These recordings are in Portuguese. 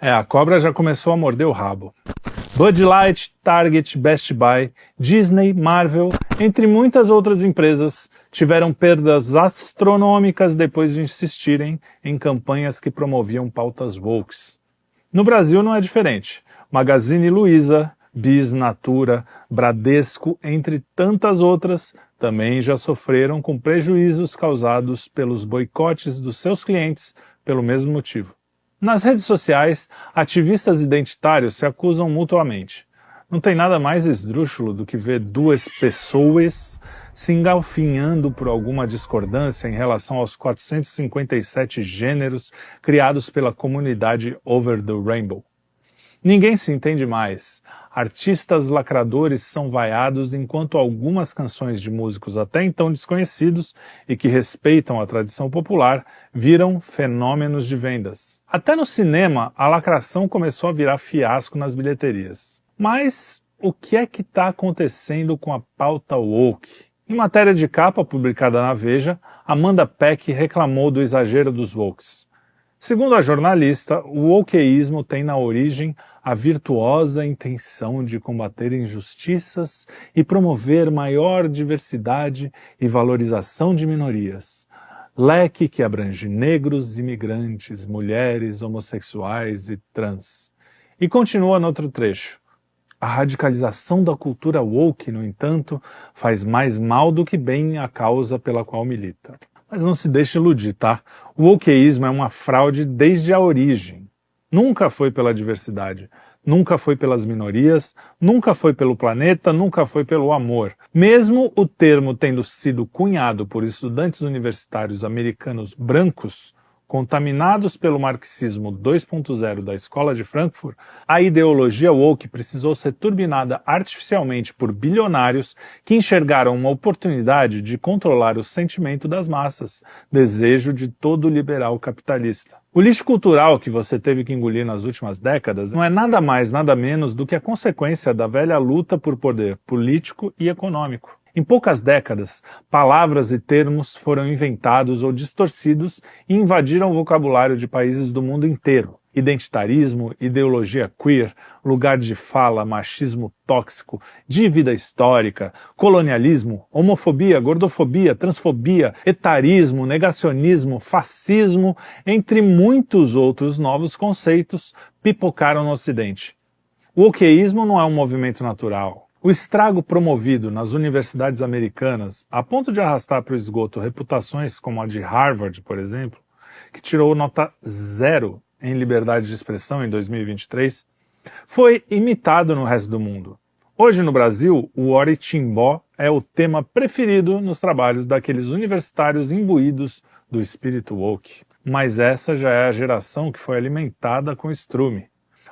A cobra já começou a morder o rabo. Bud Light, Target, Best Buy, Disney, Marvel, entre muitas outras empresas, tiveram perdas astronômicas depois de insistirem em campanhas que promoviam pautas woke. No Brasil não é diferente. Magazine Luiza, Bis, Natura, Bradesco, entre tantas outras, também já sofreram com prejuízos causados pelos boicotes dos seus clientes pelo mesmo motivo. Nas redes sociais, ativistas identitários se acusam mutuamente. Não tem nada mais esdrúxulo do que ver duas pessoas se engalfinhando por alguma discordância em relação aos 457 gêneros criados pela comunidade Over the Rainbow. Ninguém se entende mais. Artistas lacradores são vaiados enquanto algumas canções de músicos até então desconhecidos e que respeitam a tradição popular viram fenômenos de vendas. Até no cinema, a lacração começou a virar fiasco nas bilheterias. Mas o que é que está acontecendo com a pauta woke? Em matéria de capa publicada na Veja, Amanda Peck reclamou do exagero dos wokes. Segundo a jornalista, o wokeísmo tem na origem a virtuosa intenção de combater injustiças e promover maior diversidade e valorização de minorias. Leque que abrange negros, imigrantes, mulheres, homossexuais e trans. E continua no outro trecho. A radicalização da cultura woke, no entanto, faz mais mal do que bem à causa pela qual milita. Mas não se deixe iludir, tá? O wokeísmo é uma fraude desde a origem. Nunca foi pela diversidade, nunca foi pelas minorias, nunca foi pelo planeta, nunca foi pelo amor. Mesmo o termo tendo sido cunhado por estudantes universitários americanos brancos, contaminados pelo marxismo 2.0 da Escola de Frankfurt, a ideologia woke precisou ser turbinada artificialmente por bilionários que enxergaram uma oportunidade de controlar o sentimento das massas, desejo de todo liberal capitalista. O lixo cultural que você teve que engolir nas últimas décadas não é nada mais, nada menos do que a consequência da velha luta por poder político e econômico. Em poucas décadas, palavras e termos foram inventados ou distorcidos e invadiram o vocabulário de países do mundo inteiro. Identitarismo, ideologia queer, lugar de fala, machismo tóxico, dívida histórica, colonialismo, homofobia, gordofobia, transfobia, etarismo, negacionismo, fascismo, entre muitos outros novos conceitos, pipocaram no Ocidente. O wokeísmo não é um movimento natural. O estrago promovido nas universidades americanas, a ponto de arrastar para o esgoto reputações como a de Harvard, por exemplo, que tirou nota 0 em liberdade de expressão em 2023, foi imitado no resto do mundo. Hoje no Brasil, o Oritimbó é o tema preferido nos trabalhos daqueles universitários imbuídos do espírito woke. Mas essa já é a geração que foi alimentada com estrume.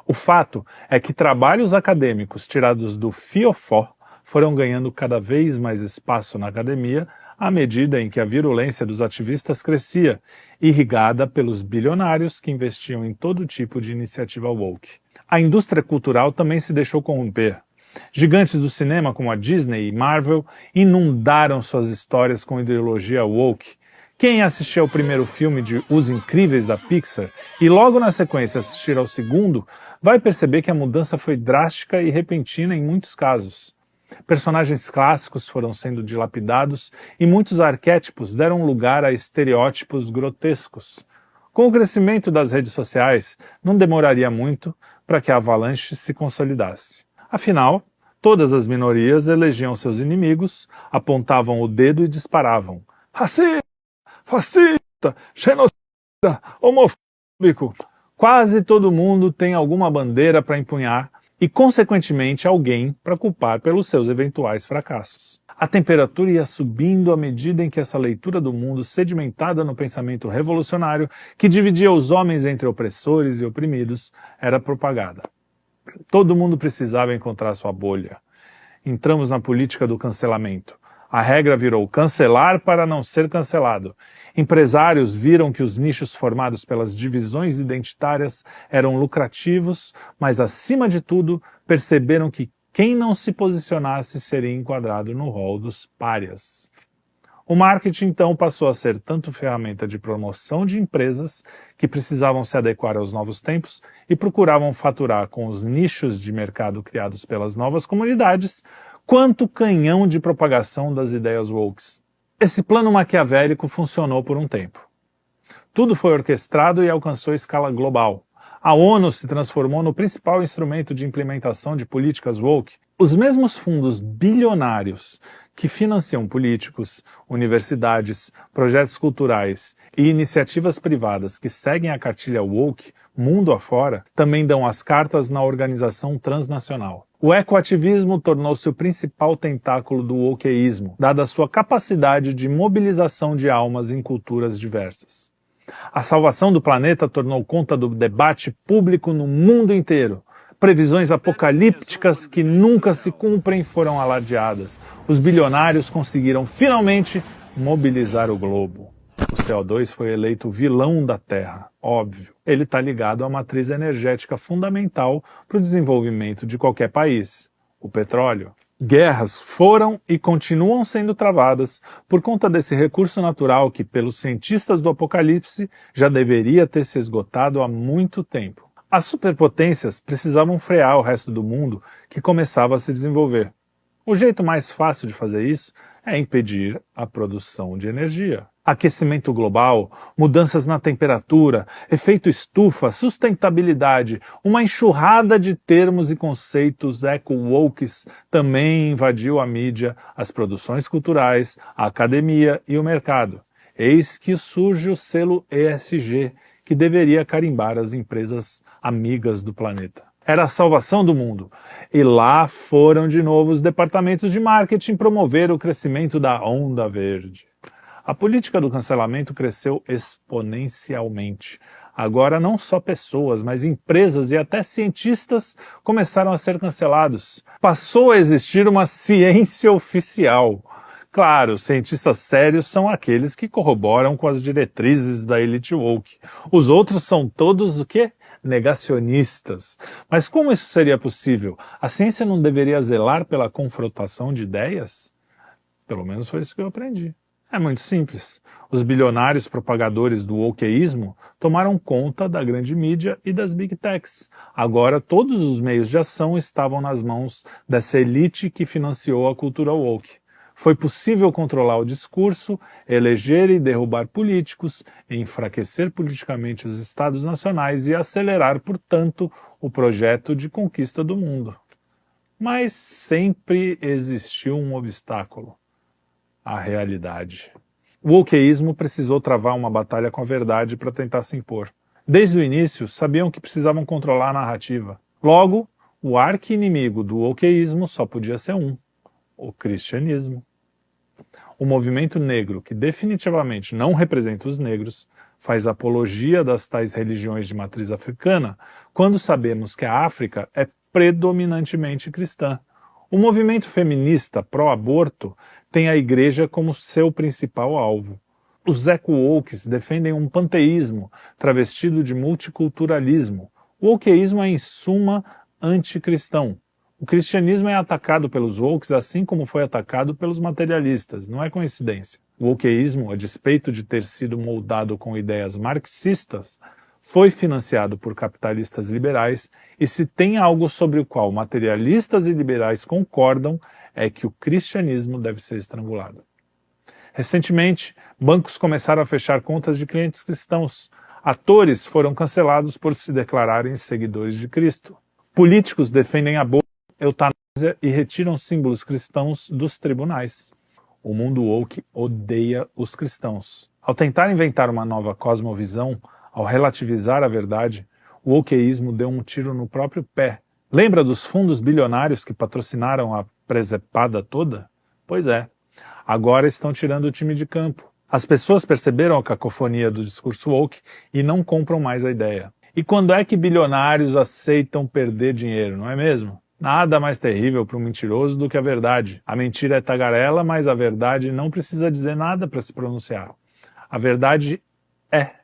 O fato é que trabalhos acadêmicos tirados do fiofó foram ganhando cada vez mais espaço na academia à medida em que a virulência dos ativistas crescia, irrigada pelos bilionários que investiam em todo tipo de iniciativa woke. A indústria cultural também se deixou corromper. Gigantes do cinema como a Disney e Marvel inundaram suas histórias com ideologia woke. Quem assistir ao primeiro filme de Os Incríveis da Pixar e logo na sequência assistir ao segundo, vai perceber que a mudança foi drástica e repentina em muitos casos. Personagens clássicos foram sendo dilapidados e muitos arquétipos deram lugar a estereótipos grotescos. Com o crescimento das redes sociais, não demoraria muito para que a avalanche se consolidasse. Afinal, todas as minorias elegiam seus inimigos, apontavam o dedo e disparavam. Racista! Fascista, genocida, homofóbico. Quase todo mundo tem alguma bandeira para empunhar e, consequentemente, alguém para culpar pelos seus eventuais fracassos. A temperatura ia subindo à medida em que essa leitura do mundo, sedimentada no pensamento revolucionário, que dividia os homens entre opressores e oprimidos, era propagada. Todo mundo precisava encontrar sua bolha. Entramos na política do cancelamento. A regra virou cancelar para não ser cancelado. Empresários viram que os nichos formados pelas divisões identitárias eram lucrativos, mas, acima de tudo, perceberam que quem não se posicionasse seria enquadrado no rol dos párias. O marketing, então, passou a ser tanto ferramenta de promoção de empresas que precisavam se adequar aos novos tempos e procuravam faturar com os nichos de mercado criados pelas novas comunidades, quanto canhão de propagação das ideias woke. Esse plano maquiavélico funcionou por um tempo. Tudo foi orquestrado e alcançou escala global. A ONU se transformou no principal instrumento de implementação de políticas woke. Os mesmos fundos bilionários que financiam políticos, universidades, projetos culturais e iniciativas privadas que seguem a cartilha woke mundo afora, também dão as cartas na organização transnacional. O ecoativismo tornou-se o principal tentáculo do wokeísmo, dada a sua capacidade de mobilização de almas em culturas diversas. A salvação do planeta tornou conta do debate público no mundo inteiro. Previsões apocalípticas que nunca se cumprem foram alardeadas. Os bilionários conseguiram finalmente mobilizar o globo. O CO2 foi eleito o vilão da Terra, óbvio. Ele está ligado à matriz energética fundamental para o desenvolvimento de qualquer país, o petróleo. Guerras foram e continuam sendo travadas por conta desse recurso natural que, pelos cientistas do apocalipse, já deveria ter se esgotado há muito tempo. As superpotências precisavam frear o resto do mundo que começava a se desenvolver. O jeito mais fácil de fazer isso é impedir a produção de energia. Aquecimento global, mudanças na temperatura, efeito estufa, sustentabilidade, uma enxurrada de termos e conceitos eco-wokes também invadiu a mídia, as produções culturais, a academia e o mercado. Eis que surge o selo ESG, que deveria carimbar as empresas amigas do planeta. Era a salvação do mundo. E lá foram de novo os departamentos de marketing promover o crescimento da onda verde. A política do cancelamento cresceu exponencialmente. Agora não só pessoas, mas empresas e até cientistas começaram a ser cancelados. Passou a existir uma ciência oficial. Claro, cientistas sérios são aqueles que corroboram com as diretrizes da elite woke. Os outros são todos o quê? Negacionistas. Mas como isso seria possível? A ciência não deveria zelar pela confrontação de ideias? Pelo menos foi isso que eu aprendi. É muito simples. Os bilionários propagadores do wokeísmo tomaram conta da grande mídia e das big techs. Agora todos os meios de ação estavam nas mãos dessa elite que financiou a cultura woke. Foi possível controlar o discurso, eleger e derrubar políticos, enfraquecer politicamente os estados nacionais e acelerar, portanto, o projeto de conquista do mundo. Mas sempre existiu um obstáculo: a realidade. O wokeísmo precisou travar uma batalha com a verdade para tentar se impor. Desde o início, sabiam que precisavam controlar a narrativa. Logo, o arqui-inimigo do wokeísmo só podia ser um: o cristianismo. O movimento negro, que definitivamente não representa os negros, faz apologia das tais religiões de matriz africana, quando sabemos que a África é predominantemente cristã. O movimento feminista pró-aborto tem a igreja como seu principal alvo. Os eco-wokes defendem um panteísmo travestido de multiculturalismo. O wokeísmo é, em suma, anticristão. O cristianismo é atacado pelos wokes assim como foi atacado pelos materialistas, não é coincidência. O wokeísmo, a despeito de ter sido moldado com ideias marxistas, foi financiado por capitalistas liberais, e se tem algo sobre o qual materialistas e liberais concordam, é que o cristianismo deve ser estrangulado. Recentemente, bancos começaram a fechar contas de clientes cristãos. Atores foram cancelados por se declararem seguidores de Cristo. Políticos defendem aborto, eutanásia e retiram símbolos cristãos dos tribunais. O mundo woke odeia os cristãos. Ao tentar inventar uma nova cosmovisão, ao relativizar a verdade, o wokeísmo deu um tiro no próprio pé. Lembra dos fundos bilionários que patrocinaram a presepada toda? Pois é, agora estão tirando o time de campo. As pessoas perceberam a cacofonia do discurso woke e não compram mais a ideia. E quando é que bilionários aceitam perder dinheiro, não é mesmo? Nada mais terrível para um mentiroso do que a verdade. A mentira é tagarela, mas a verdade não precisa dizer nada para se pronunciar. A verdade é.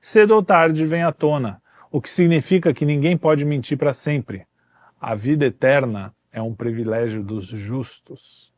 Cedo ou tarde vem à tona, o que significa que ninguém pode mentir para sempre. A vida eterna é um privilégio dos justos.